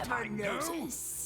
never notice.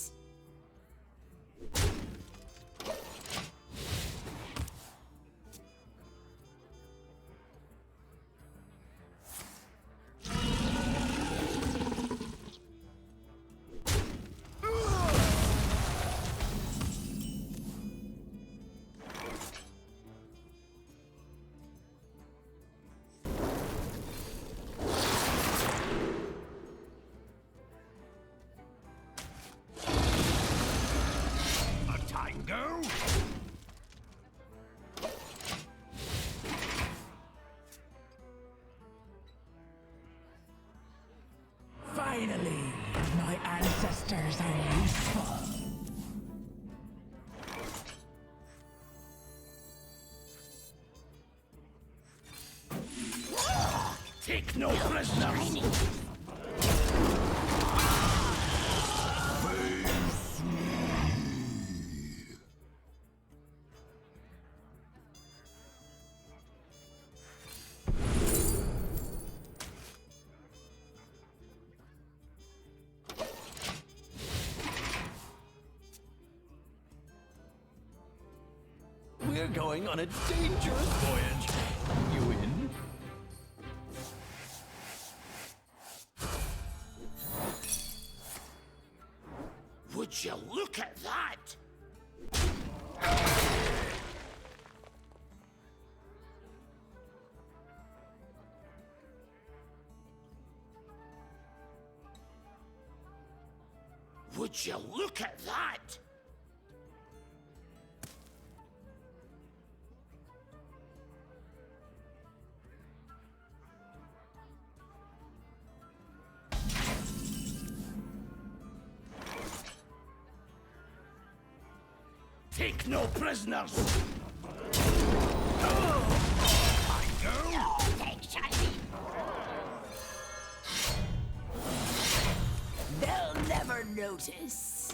Finally, my ancestors are useful. Take no prisoners! We're going on a dangerous voyage. You in? Would you look at that? Would you look at that? Take no prisoners! I go! Thanks, Shiny. They'll never notice.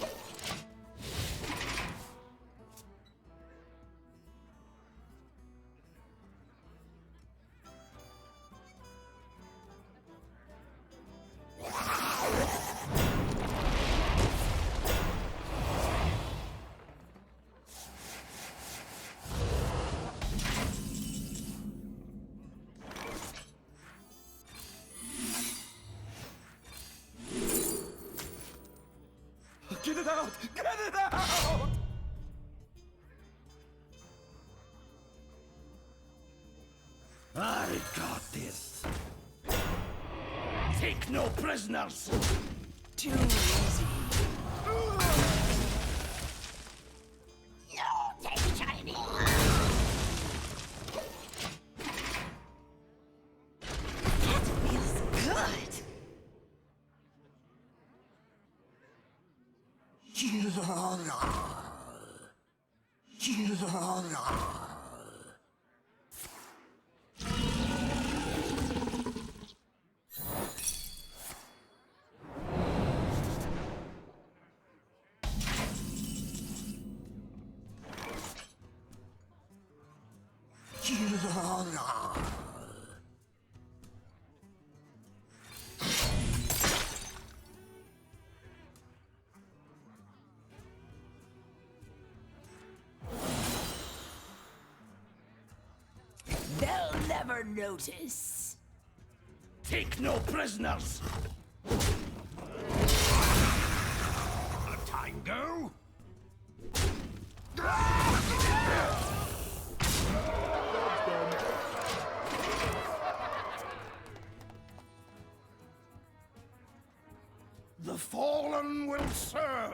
Get it out! Get it out! I got this. Take no prisoners! Too easy. No, thanks, Shiny. That feels good. They'll never notice. Take no prisoners! A tango? The fallen will serve!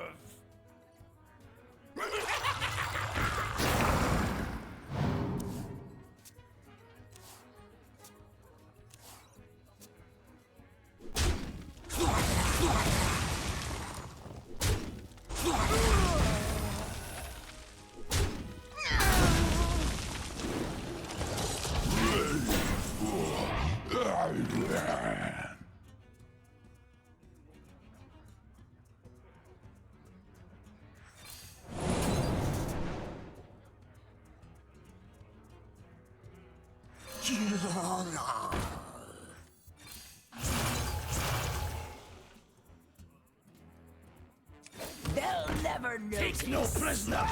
notice. Take no prisoners.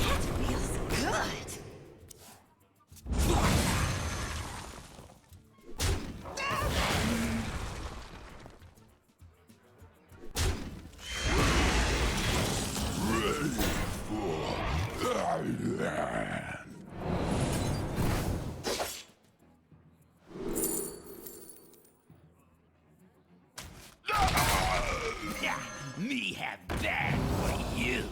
That feels good. Me have that for you.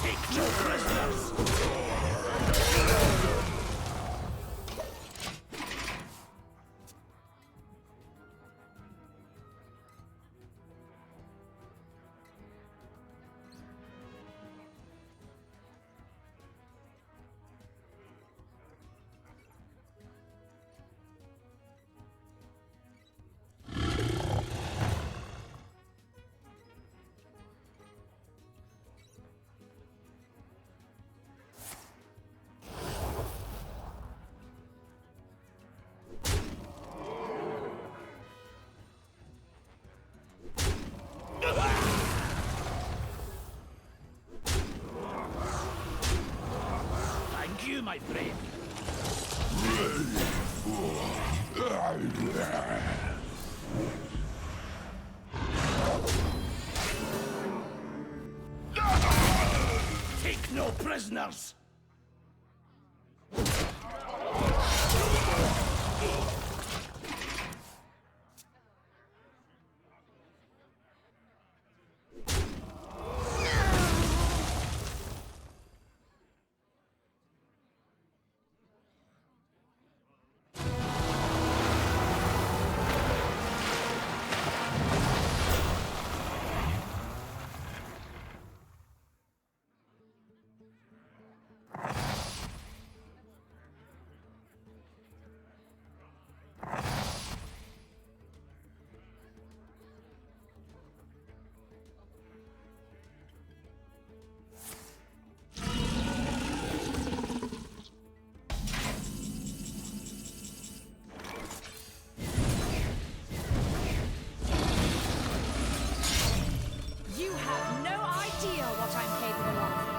Take no prisoners. Thank you, my friend. Take no prisoners. You have no idea what I'm capable of.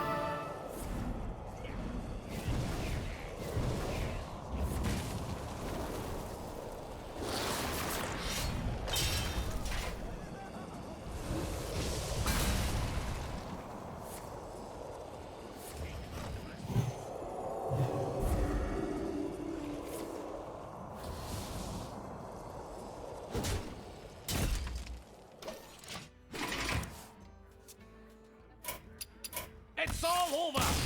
It's all over.